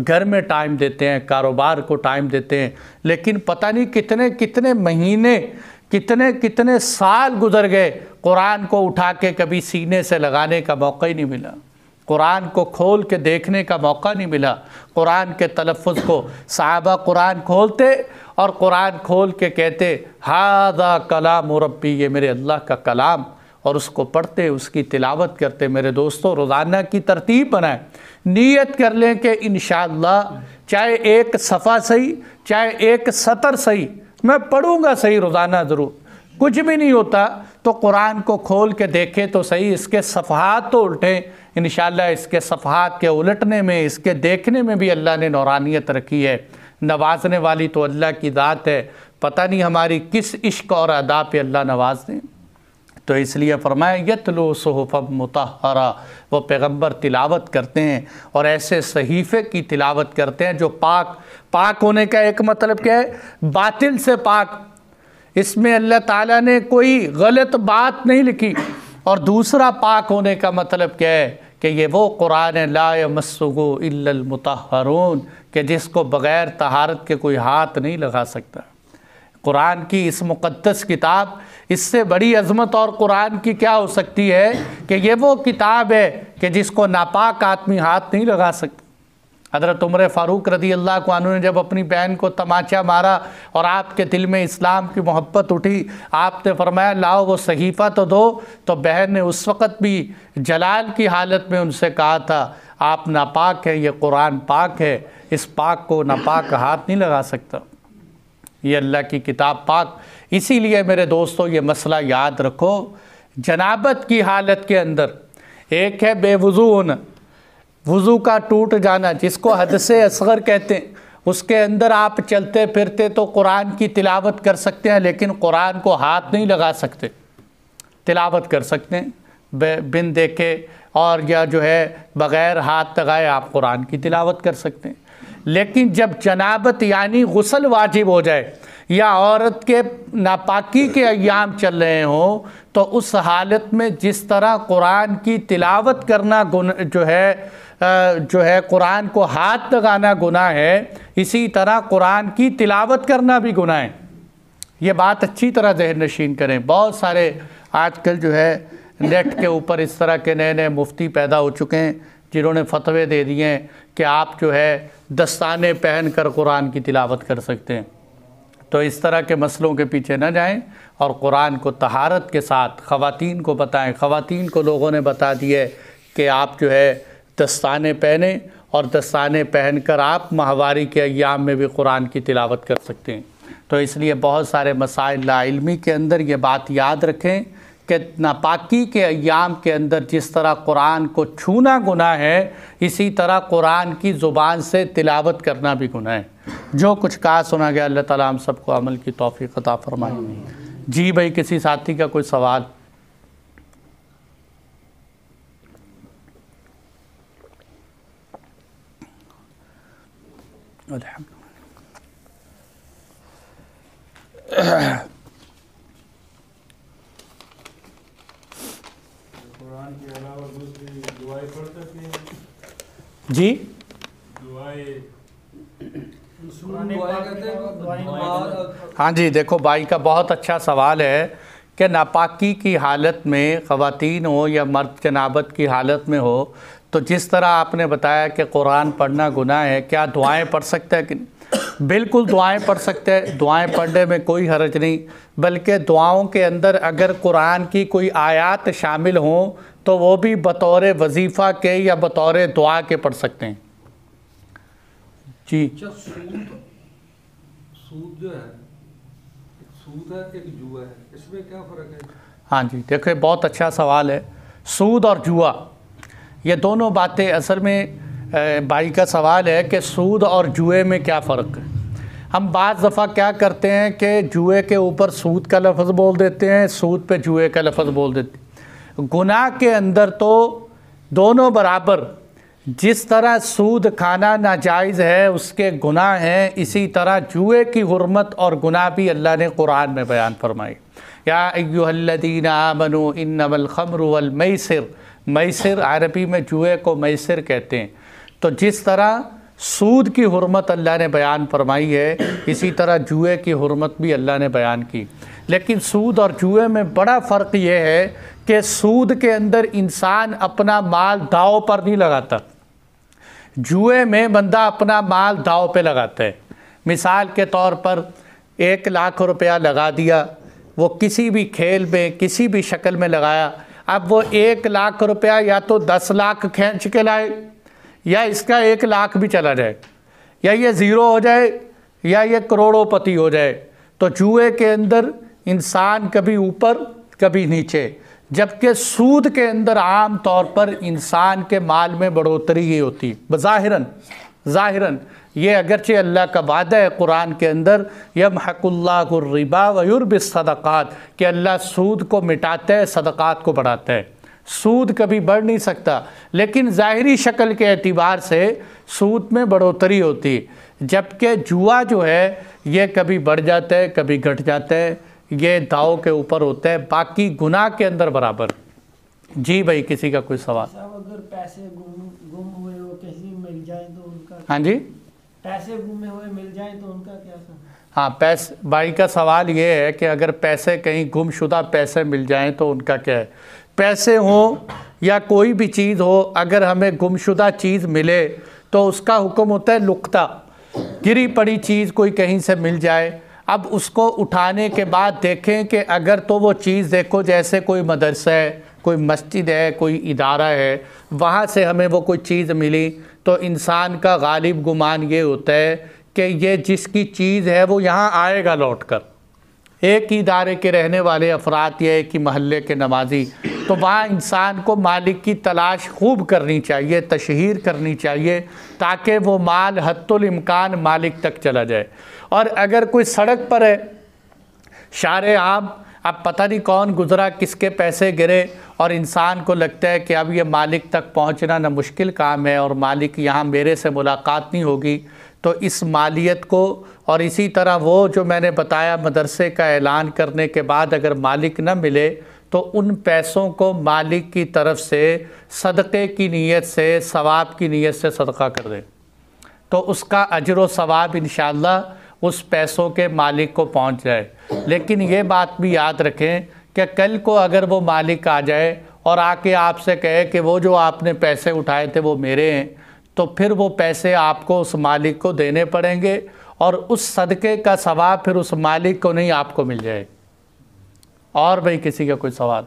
گھر میں ٹائم دیتے ہیں، کاروبار کو ٹائم دیتے ہیں، لیکن پتہ نہیں کتنے کتنے مہینے، کتنے سال گزر گئے، قرآن کو اٹھا کے کبھی سینے سے لگانے کا موقع ہی نہیں ملا، قرآن کو کھول کے دیکھنے کا موقع نہیں ملا، قرآن کے تلفظ کو۔ صحابہ قرآن کھولتے اور قرآن کھول کے کہتے ھذا کلام ربی، یہ میرے اللہ کا کلام، اور اس کو پڑھتے، اس کی تلاوت کرتے۔ میرے دوستو روزانہ کی ترتیب بنائیں، نیت کر لیں کہ انشاءاللہ چاہے ایک صفحہ صحیح، چاہے ایک سطر صحیح، میں پڑھوں گا صحیح روزانہ ضرور۔ کچھ بھی نہیں ہوتا تو قرآن کو کھول کے دیکھیں تو صحیح، اس کے صفحات تو الٹیں، انشاءاللہ اس کے صفحات کے الٹنے میں، اس کے دیکھنے میں بھی اللہ نے نورانیت رکھی ہے۔ نوازنے والی تو اللہ کی ذات ہے، پتہ نہیں ہماری کس عشق اور ادا پہ اللہ نواز دیں۔ تو اس لیے فرمایا یتلو صحفا مطہرہ، وہ پیغمبر تلاوت کرتے ہیں اور ایسے صحیفے کی تلاوت کرتے ہیں جو پاک ہونے کا ایک مطلب کیا ہے، باطل سے پاک، اس میں اللہ تعالیٰ نے کوئی غلط بات نہیں لکھی، اور دوسرا پاک ہونے کا مطلب کیا ہے کہ یہ وہ قرآن ہے لا یمسہ الا المطہرون، کہ جس کو بغیر طہارت کے کوئی ہاتھ نہیں لگا سکتا۔ قرآن کی اس مقدس کتاب، اس سے بڑی عظمت اور قرآن کی کیا ہو سکتی ہے کہ یہ وہ کتاب ہے کہ جس کو ناپاک آدمی ہاتھ نہیں لگا سکتا۔ حضرت عمر فاروق رضی اللہ عنہ نے جب اپنی بہن کو تماچا مارا اور آپ کے دل میں اسلام کی محبت اٹھی، آپ نے فرمایا لاؤ وہ صحیفہ تو دو، تو بہن نے اس وقت بھی جلال کی حالت میں ان سے کہا تھا آپ ناپاک ہے، یہ قرآن پاک ہے، اس پاک کو ناپاک ہاتھ نہیں لگا سکتا، یہ اللہ کی کتاب پاک۔ اسی لیے میرے دوستو یہ مسئلہ یاد رکھو، جنابت کی حالت کے اندر ایک ہے بے وضو ہونا، وضو کا ٹوٹ جانا جس کو حدث اصغر کہتے ہیں، اس کے اندر آپ چلتے پھرتے تو قرآن کی تلاوت کر سکتے ہیں، لیکن قرآن کو ہاتھ نہیں لگا سکتے، تلاوت کر سکتے ہیں بن دیکھے اور یا جو ہے بغیر ہاتھ لگائے آپ قرآن کی تلاوت کر سکتے ہیں۔ لیکن جب جنابت یعنی غسل واجب ہو جائے یا عورت کے ناپاکی کے ایام چل رہے ہوں، تو اس حالت میں جس طرح قرآن کی تلاوت کرنا جو ہے قرآن کو ہاتھ لگانا گناہ ہے، اسی طرح قرآن کی تلاوت کرنا بھی گناہ ہے۔ یہ بات اچھی طرح ذہن نشین کریں۔ بہت سارے آج کل جو ہے نیٹ کے اوپر اس طرح کے نئے نئے مفتی پیدا ہو چکے ہیں جنہوں نے فتوے دے دیے ہیں کہ آپ جو ہے دستانے پہن کر قرآن کی تلاوت کر سکتے ہیں۔ تو اس طرح کے مسئلوں کے پیچھے نہ جائیں اور قرآن کو طہارت کے ساتھ خواتین کو بتائیں۔ خواتین کو لوگوں نے بتا دیا کہ آپ جو ہے دستانے پہنیں اور دستانے پہن کر آپ ماہواری کے ایام میں بھی قرآن کی تلاوت کر سکتے ہیں۔ تو اس لیے بہت سارے مسائل لا علمی کے اندر یہ بات یاد رکھیں کہ ناپاکی کے ایام کے اندر جس طرح قرآن کو چھونا گناہ ہے، اسی طرح قرآن کی زبان سے تلاوت کرنا بھی گناہ ہے۔ جو کچھ کہا سنا گیا، اللہ تعالیٰ ہم سب کو عمل کی توفیق عطا فرمائے۔ جی بھائی، کسی ساتھی کا کوئی سوال؟ قرآن کے علاوہ دوسری دعائیں پڑھ سکتے ہیں؟ جی ہاں جی، دیکھو بھائی کا بہت اچھا سوال ہے کہ ناپاکی کی حالت میں خواتین ہو یا مرد جنابت کی حالت میں ہو، تو جس طرح آپ نے بتایا کہ قرآن پڑھنا گناہ ہے، کیا دعائیں پڑھ سکتے ہیں کہ بالکل دعائیں پڑھ سکتے ہیں، دعائیں پڑھنے میں کوئی حرج نہیں، بلکہ دعاؤں کے اندر اگر قرآن کی کوئی آیات شامل ہوں تو وہ بھی بطور وظیفہ کے یا بطور دعا کے پڑھ سکتے ہیں۔ جی سود جو ہے، سود ہے ایک جوا ہے، اس میں کیا فرق ہے؟ ہاں جی، دیکھیں بہت اچھا سوال ہے۔ سود اور جوا یہ دونوں باتیں، اصل میں بھائی کا سوال ہے کہ سود اور جوئے میں کیا فرق ہے۔ ہم بعض دفعہ کیا کرتے ہیں کہ جوئے کے اوپر سود کا لفظ بول دیتے ہیں، سود پہ جوئے کا لفظ بول دیتے ہیں۔ گناہ کے اندر تو دونوں برابر، جس طرح سود کھانا ناجائز ہے اس کے گناہ ہیں، اسی طرح جوئے کی حرمت اور گناہ بھی اللہ نے قرآن میں بیان فرمائی۔ یا ایھا الذین آمنوا انما الخمر والمیسر، میسر عربی میں جوئے کو میسر کہتے ہیں۔ تو جس طرح سود کی حرمت اللہ نے بیان فرمائی ہے، اسی طرح جوئے کی حرمت بھی اللہ نے بیان کی۔ لیکن سود اور جوئے میں بڑا فرق یہ ہے کہ سود کے اندر انسان اپنا مال داؤ پر نہیں لگاتا، جوئے میں بندہ اپنا مال داؤ پہ لگاتا ہے۔ مثال کے طور پر 1,00,000 روپیہ لگا دیا، وہ کسی بھی کھیل میں کسی بھی شکل میں لگایا، اب وہ 1,00,000 روپیہ یا تو 10 لاکھ کھینچ کے لائے، یا اس کا 1,00,000 بھی چلا جائے، یا یہ زیرو ہو جائے، یا یہ کروڑوں پتی ہو جائے۔ تو جوئے کے اندر انسان کبھی اوپر کبھی نیچے، جبکہ سود کے اندر عام طور پر انسان کے مال میں بڑھوتری ہی ہوتی ہے۔ ظاہراً یہ اگرچہ اللہ کا وعدہ ہے قرآن کے اندر، یمحق اللہ الربا ویربی الصدقات، کہ اللہ سود کو مٹاتا ہے، صدقات کو بڑھاتا ہے۔ سود کبھی بڑھ نہیں سکتا، لیکن ظاہری شکل کے اعتبار سے سود میں بڑھوتری ہوتی ہے، جبکہ جوا جو ہے یہ کبھی بڑھ جاتا ہے کبھی گھٹ جاتا ہے، یہ داؤ کے اوپر ہوتا ہے، باقی گناہ کے اندر برابر۔ جی بھائی، کسی کا کوئی سوال؟ صاحب اگر پیسے گم ہوئے ہو کہیں مل جائیں تو ان کا، ہاں جی، پیسے گمے ہوئے مل جائیں تو ان کا کیا سب؟ ہاں، بھائی کا سوال یہ ہے کہ اگر پیسے کہیں گم شدہ پیسے مل جائیں تو ان کا کیا ہے؟ پیسے ہوں یا کوئی بھی چیز ہو، اگر ہمیں گم شدہ چیز ملے تو اس کا حکم ہوتا ہے لقطہ۔ گری پڑی چیز کوئی کہیں سے مل جائے، اب اس کو اٹھانے کے بعد دیکھیں کہ اگر تو وہ چیز دیکھو جیسے کوئی مدرسہ ہے، کوئی مسجد ہے، کوئی ادارہ ہے، وہاں سے ہمیں وہ کوئی چیز ملی، تو انسان کا غالب گمان یہ ہوتا ہے کہ یہ جس کی چیز ہے وہ یہاں آئے گا لوٹ کر۔ ایک ہی ادارے کے رہنے والے افراد یا ایک ہی محلے کے نمازی، تو وہاں انسان کو مالک کی تلاش خوب کرنی چاہیے، تشہیر کرنی چاہیے، تاکہ وہ مال حتی الامکان مالک تک چلا جائے۔ اور اگر کوئی سڑک پر ہے، شارع عام، اب پتہ نہیں کون گزرا، کس کے پیسے گرے، اور انسان کو لگتا ہے کہ اب یہ مالک تک پہنچنا نہ مشکل کام ہے اور مالک یہاں میرے سے ملاقات نہیں ہوگی، تو اس مالیت کو، اور اسی طرح وہ جو میں نے بتایا مدرسے کا اعلان کرنے کے بعد اگر مالک نہ ملے تو ان پیسوں کو مالک کی طرف سے صدقے کی نیت سے، ثواب کی نیت سے صدقہ کر دیں، تو اس کا اجر و ثواب انشاءاللہ اس پیسوں کے مالک کو پہنچ جائے۔ لیکن یہ بات بھی یاد رکھیں کہ کل کو اگر وہ مالک آ جائے اور آ کے آپ سے کہے کہ وہ جو آپ نے پیسے اٹھائے تھے وہ میرے ہیں، تو پھر وہ پیسے آپ کو اس مالک کو دینے پڑیں گے، اور اس صدقے کا ثواب پھر اس مالک کو نہیں آپ کو مل جائے۔ اور بھائی کسی کا کوئی سوال؟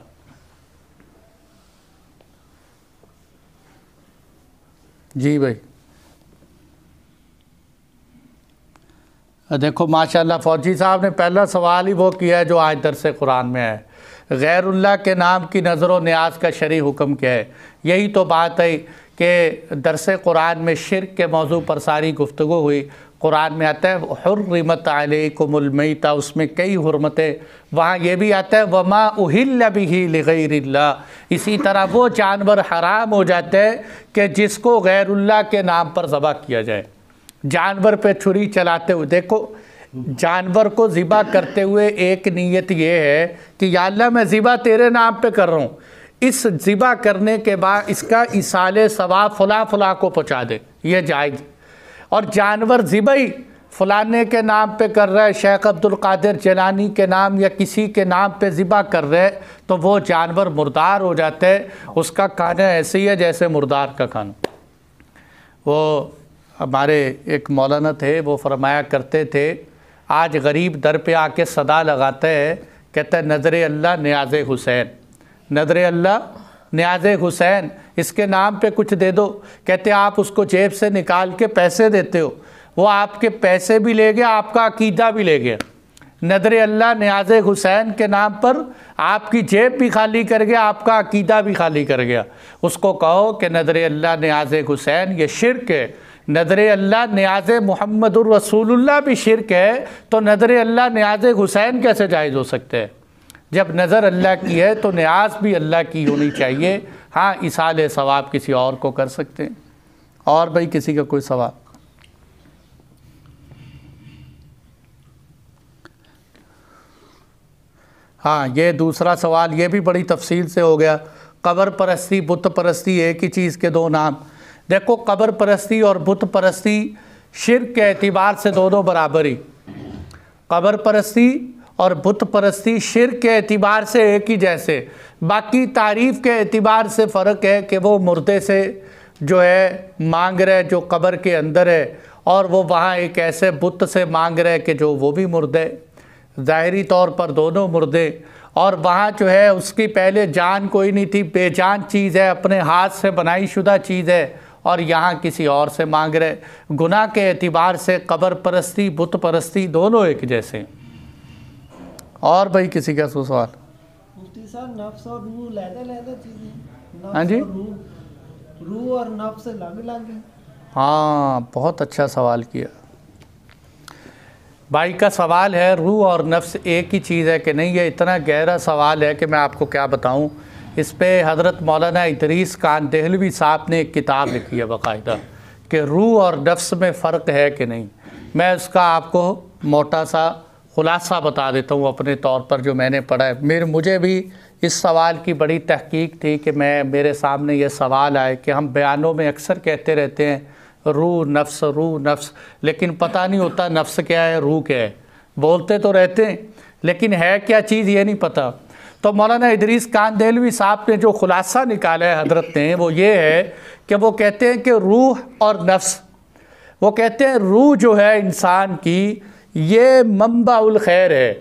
جی بھائی دیکھو ماشاءاللہ فوجی صاحب نے پہلا سوال ہی وہ کیا ہے جو آج درس قرآن میں ہے، غیر اللہ کے نام کی نظر و نیاز کا شرعی حکم کیا ہے؟ یہی تو بات ہے کہ درس قرآن میں شرک کے موضوع پر ساری گفتگو ہوئی۔ قرآن میں آتا ہے حرمت علیکم المیتہ، اس میں کئی حرمتیں، وہاں یہ بھی آتا ہے وما اہل بہ لغیر اللہ، اسی طرح وہ جانور حرام ہو جاتے ہیں کہ جس کو غیر اللہ کے نام پر ذبح کیا جائے۔ جانور پہ چھری چلاتے ہوئے، دیکھو جانور کو ذبح کرتے ہوئے ایک نیت یہ ہے کہ یا اللہ میں ذبح تیرے نام پہ کر رہا ہوں، اس ذبح کرنے کے بعد اس کا ایصال ثواب فلاں فلاں کو پہنچا دے، یہ جائز۔ اور جانور ذبح ہی فلانے کے نام پہ کر رہا ہے، شیخ عبد القادر جیلانی کے نام یا کسی کے نام پہ ذبح کر رہے تو وہ جانور مردار ہو جاتے ہیں، اس کا کھانا ایسے ہی ہے جیسے مردار کا کھانا۔ وہ ہمارے ایک مولانا تھے، وہ فرمایا کرتے تھے آج غریب در پہ آ کے صدا لگاتے ہیں، کہتا ہے نظر اللہ نیاز حسین، نظر اللہ نیاز حسین، اس کے نام پہ کچھ دے دو۔ کہتے ہیں آپ اس کو جیب سے نکال کے پیسے دیتے ہو، وہ آپ کے پیسے بھی لے گیا، آپ کا عقیدہ بھی لے گیا۔ نظر اللہ نیاز حسین کے نام پر آپ کی جیب بھی خالی کر گیا، آپ کا عقیدہ بھی خالی کر گیا۔ اس کو کہو کہ نظر اللہ نیاز حسین یہ شرک ہے، نظر اللہ نیاز محمد الرسول اللہ بھی شرک ہے، تو نظر اللہ نیاز حسین کیسے جائز ہو سکتے ہیں؟ جب نظر اللہ کی ہے تو نیاز بھی اللہ کی ہونی چاہیے۔ ہاں ایصال ثواب کسی اور کو کر سکتے ہیں۔ اور بھائی کسی کا کوئی سوال؟ ہاں یہ دوسرا سوال یہ بھی بڑی تفصیل سے ہو گیا، قبر پرستی بت پرستی ایک ہی چیز کے دو نام۔ دیکھو قبر پرستی اور بت پرستی شرک کے اعتبار سے دونوں برابر ہی، قبر پرستی اور بت پرستی شرک کے اعتبار سے ایک ہی جیسے، باقی تعریف کے اعتبار سے فرق ہے کہ وہ مردے سے جو ہے مانگ رہے جو قبر کے اندر ہے، اور وہ وہاں ایک ایسے بت سے مانگ رہے کہ جو وہ بھی مردے، ظاہری طور پر دونوں مردے، اور وہاں جو ہے اس کی پہلے جان کوئی نہیں تھی، بے جان چیز ہے، اپنے ہاتھ سے بنائی شدہ چیز ہے، اور یہاں کسی اور سے مانگ رہے۔ گناہ کے اعتبار سے قبر پرستی بت پرستی دونوں ایک جیسے۔ اور بھائی کسی کا سوال؟ مفتی صاحب نفس اور روح علیحدہ چیزیں، ہاں جی، روح اور نفس الگ الگ ہیں۔ ہاں بہت اچھا سوال کیا بھائی کا سوال ہے، روح اور نفس ایک ہی چیز ہے کہ نہیں؟ یہ اتنا گہرا سوال ہے کہ میں آپ کو کیا بتاؤں۔ اس پہ حضرت مولانا ادریس خان دہلوی صاحب نے ایک کتاب لکھی ہے باقاعدہ کہ روح اور نفس میں فرق ہے کہ نہیں۔ میں اس کا آپ کو موٹا سا خلاصہ بتا دیتا ہوں اپنے طور پر جو میں نے پڑھا ہے۔ مجھے بھی اس سوال کی بڑی تحقیق تھی کہ میرے سامنے یہ سوال آئے کہ ہم بیانوں میں اکثر کہتے رہتے ہیں روح نفس، لیکن پتہ نہیں ہوتا نفس کیا ہے روح کیا ہے، بولتے تو رہتے ہیں لیکن ہے کیا چیز یہ نہیں پتہ۔ تو مولانا ادریس خان دہلوی صاحب نے جو خلاصہ نکالا ہے حضرت نے وہ یہ ہے کہ وہ کہتے ہیں کہ روح اور نفس، وہ کہتے ہیں روح جو ہے انسان کی یہ منبع الخیر ہے،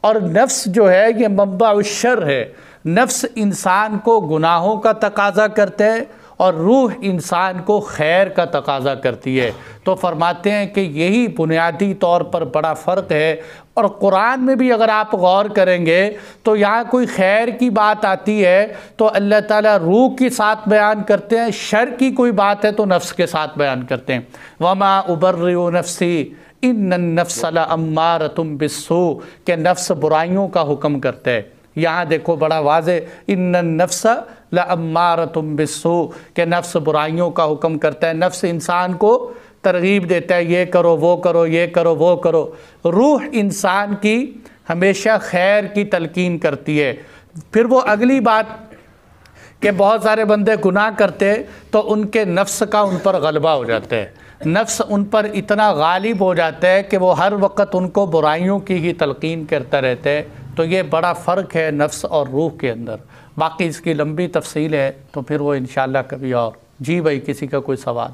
اور نفس جو ہے یہ منبع الشر ہے۔ نفس انسان کو گناہوں کا تقاضا کرتے ہے اور روح انسان کو خیر کا تقاضا کرتی ہے۔ تو فرماتے ہیں کہ یہی بنیادی طور پر بڑا فرق ہے، اور قرآن میں بھی اگر آپ غور کریں گے تو یہاں کوئی خیر کی بات آتی ہے تو اللہ تعالیٰ روح کے ساتھ بیان کرتے ہیں، شر کی کوئی بات ہے تو نفس کے ساتھ بیان کرتے ہیں۔ وَمَا أُبَرِّئُ نَفْسِي إِنَّ النَّفْسَ لَأَمَّارَةٌ بِالسُّوءِ کہ نفس برائیوں کا حکم کرتا ہے۔ یہاں دیکھو بڑا واضح إِنَّ النَّفْسَ لَأَمَّارَةٌ بِالسُّوءِ کہ نفس برائیوں کا حکم کرتا ہے، نفس انسان کو ترغیب دیتا ہے یہ کرو وہ کرو یہ کرو وہ کرو۔ روح انسان کی ہمیشہ خیر کی تلقین کرتی ہے۔ پھر وہ اگلی بات کہ بہت سارے بندے گناہ کرتے تو ان کے نفس کا ان پر غلبہ ہو جاتا ہے، نفس ان پر اتنا غالب ہو جاتا ہے کہ وہ ہر وقت ان کو برائیوں کی ہی تلقین کرتا رہتا ہے۔ تو یہ بڑا فرق ہے نفس اور روح کے اندر، باقی اس کی لمبی تفصیل ہے تو پھر وہ انشاءاللہ کبھی اور۔ جی بھائی کسی کا کوئی سوال؟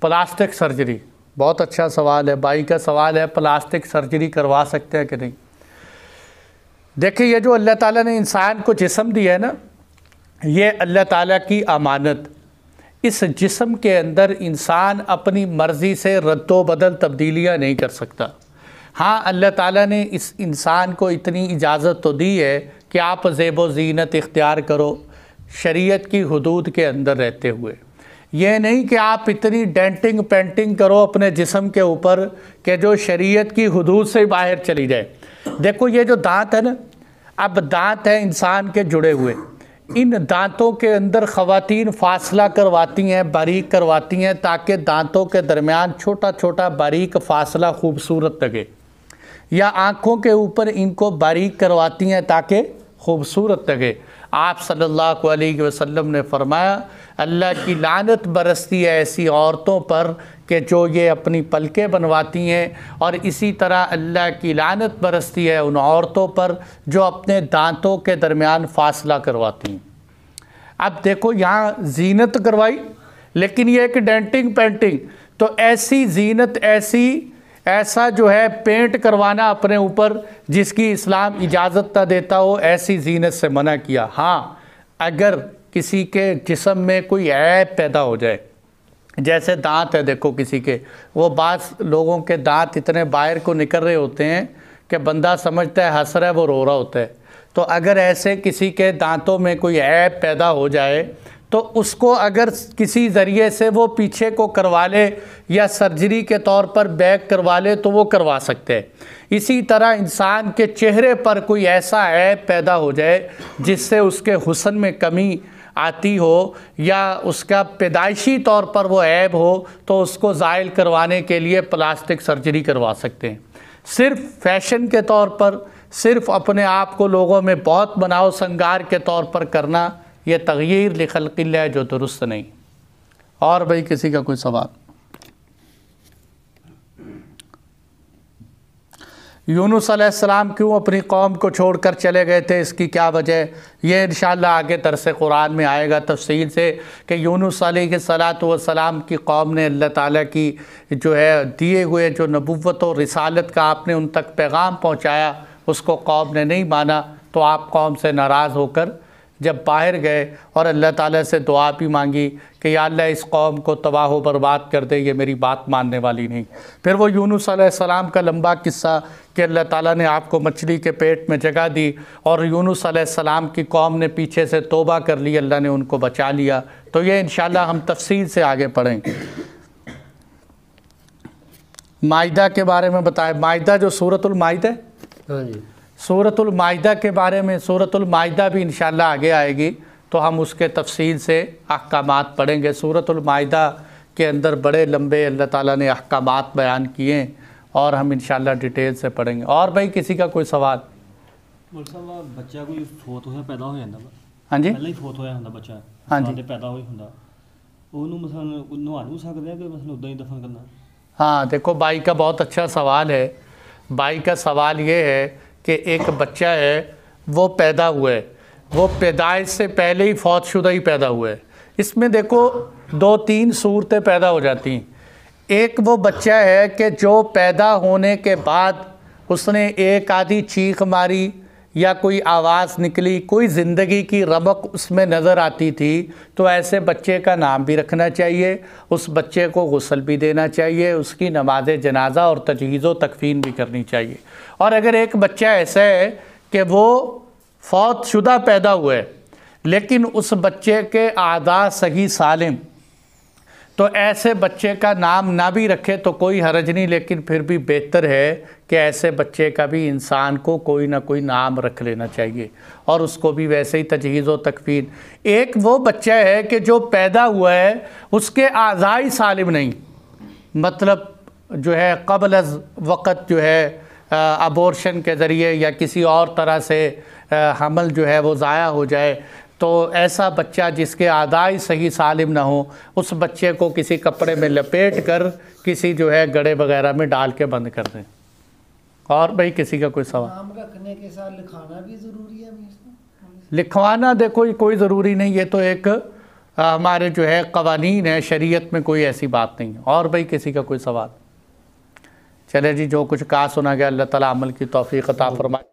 پلاسٹک سرجری، بہت اچھا سوال ہے بھائی کا سوال ہے، پلاسٹک سرجری کروا سکتے ہیں کہ نہیں؟ دیکھیں یہ جو اللہ تعالیٰ نے انسان کو جسم دیا ہے نا، یہ اللہ تعالیٰ کی امانت، اس جسم کے اندر انسان اپنی مرضی سے رد و بدل تبدیلیاں نہیں کر سکتا۔ ہاں اللہ تعالیٰ نے اس انسان کو اتنی اجازت تو دی ہے کہ آپ زیب و زینت اختیار کرو شریعت کی حدود کے اندر رہتے ہوئے، یہ نہیں کہ آپ اتنی ڈینٹنگ پینٹنگ کرو اپنے جسم کے اوپر کہ جو شریعت کی حدود سے باہر چلی جائے۔ دیکھو یہ جو دانت ہے نا، اب دانت ہے انسان کے جڑے ہوئے، ان دانتوں کے اندر خواتین فاصلہ کرواتی ہیں، باریک کرواتی ہیں تاکہ دانتوں کے درمیان چھوٹا چھوٹا باریک فاصلہ خوبصورت لگے، یا آنکھوں کے اوپر ان کو باریک کرواتی ہیں تاکہ خوبصورت لگے۔ آپ صلی اللہ علیہ وسلم نے فرمایا اللہ کی لعنت برستی ہے ایسی عورتوں پر کہ جو یہ اپنی پلکیں بنواتی ہیں، اور اسی طرح اللہ کی لعنت برستی ہے ان عورتوں پر جو اپنے دانتوں کے درمیان فاصلہ کرواتی ہیں۔ اب دیکھو یہاں زینت کروائی، لیکن یہ ایک ڈینٹنگ پینٹنگ، تو ایسی زینت ایسا جو ہے پینٹ کروانا اپنے اوپر جس کی اسلام اجازت نہ دیتا ہو، ایسی زینت سے منع کیا۔ ہاں اگر کسی کے جسم میں کوئی عیب پیدا ہو جائے، جیسے دانت ہے دیکھو کسی کے، وہ بعض لوگوں کے دانت اتنے باہر کو نکل رہے ہوتے ہیں کہ بندہ سمجھتا ہے ہنس رہا ہے، وہ رو رہا ہوتا ہے، تو اگر ایسے کسی کے دانتوں میں کوئی عیب پیدا ہو جائے تو اس کو اگر کسی ذریعے سے وہ پیچھے کو کروا لے یا سرجری کے طور پر بیک کروا لے تو وہ کروا سکتے ہیں۔ اسی طرح انسان کے چہرے پر کوئی ایسا عیب پیدا ہو جائے جس سے اس کے حسن میں کمی آتی ہو یا اس کا پیدائشی طور پر وہ عیب ہو تو اس کو زائل کروانے کے لیے پلاسٹک سرجری کروا سکتے ہیں۔ صرف فیشن کے طور پر، صرف اپنے آپ کو لوگوں میں بہت بناؤ سنگار کے طور پر کرنا، یہ تغییر لخلق اللہ ہے جو درست نہیں۔ اور بھائی کسی کا کوئی سوال؟ یونس علیہ السلام کیوں اپنی قوم کو چھوڑ کر چلے گئے تھے، اس کی کیا وجہ ہے؟ یہ انشاءاللہ آگے درس قرآن میں آئے گا تفصیل سے کہ یونس علیہ السلام کی قوم نے اللہ تعالیٰ کی جو ہے دیے ہوئے جو نبوت و رسالت کا آپ نے ان تک پیغام پہنچایا، اس کو قوم نے نہیں مانا، تو آپ قوم سے ناراض ہو کر جب باہر گئے اور اللہ تعالیٰ سے دعا بھی مانگی کہ یا اللہ اس قوم کو تباہ و برباد کر دے، یہ میری بات ماننے والی نہیں۔ پھر وہ یونس علیہ السلام کا لمبا قصہ کہ اللہ تعالیٰ نے آپ کو مچھلی کے پیٹ میں جگہ دی اور یونس علیہ السلام کی قوم نے پیچھے سے توبہ کر لی، اللہ نے ان کو بچا لیا، تو یہ انشاءاللہ ہم تفصیل سے آگے پڑھیں گے۔ مائدہ کے بارے میں بتائیں، مائدہ جو سورۃ المائدہ ہے، ہاں جی، سورۃ المائدہ کے بارے میں، سورۃ المائدہ بھی انشاءاللہ آگے آئے گی تو ہم اس کے تفصیل سے احکامات پڑھیں گے۔ سورۃ المائدہ کے اندر بڑے لمبے اللہ تعالیٰ نے احکامات بیان کیے اور ہم انشاءاللہ ڈیٹیل سے پڑھیں گے۔ اور بھائی کسی کا کوئی سوال؟ مولوی صاحب بچہ کوئی فوت ہویا پیدا ہو جاتا وا، ہاں جی، پہلے ہی فوت ہویا ہوندا بچہ، ہاں جی، تے پیدا ہوئی ہوندا، ਉਹਨੂੰ مثلا نوا نہیں سکتے کہ مثلا ادا ہی دفن کرنا؟ ہاں دیکھو بھائی کا بہت اچھا سوال ہے۔ بھائی کا سوال یہ ہے کہ ایک بچہ ہے وہ پیدا ہوا ہے، وہ پیدائش سے پہلے ہی فوت شدہ ہی پیدا ہوا ہے۔ اس میں دیکھو دو تین صورتیں پیدا ہو جاتی ہیں۔ ایک وہ بچہ ہے کہ جو پیدا ہونے کے بعد اس نے ایک آدھی چیخ ماری یا کوئی آواز نکلی، کوئی زندگی کی رمق اس میں نظر آتی تھی، تو ایسے بچے کا نام بھی رکھنا چاہیے، اس بچے کو غسل بھی دینا چاہیے، اس کی نماز جنازہ اور تجہیز و تکفین بھی کرنی چاہیے۔ اور اگر ایک بچہ ایسا ہے کہ وہ فوت شدہ پیدا ہوا ہے لیکن اس بچے کے اعضاء صحیح سالم، تو ایسے بچے کا نام نہ بھی رکھے تو کوئی حرج نہیں، لیکن پھر بھی بہتر ہے کہ ایسے بچے کا بھی انسان کو کوئی نہ کوئی نام رکھ لینا چاہیے اور اس کو بھی ویسے ہی تجہیز و تکفین۔ ایک وہ بچہ ہے کہ جو پیدا ہوا ہے اس کے اعضاء سالم نہیں، مطلب جو ہے قبل از وقت جو ہے ابورشن کے ذریعے یا کسی اور طرح سے حمل جو ہے وہ ضائع ہو جائے، تو ایسا بچہ جس کے اعضاء صحیح سالم نہ ہو، اس بچے کو کسی کپڑے میں لپیٹ کر کسی جو ہے گڑے وغیرہ میں ڈال کے بند کر دیں۔ اور بھائی کسی کا کوئی سوال؟ نام رکھنے کے ساتھ لکھانا بھی ضروری ہے ابھی اس میں؟ لکھوانا دیکھو کوئی ضروری نہیں، یہ تو ایک ہمارے جو ہے قوانین ہیں شریعت میں کوئی ایسی بات نہیں ہے۔ اور بھائی کسی کا کوئی سوال؟ چلے جی، جو کچھ کہا سنا گیا اللہ تعالیٰ عمل کی توفیق عطا فرمائے۔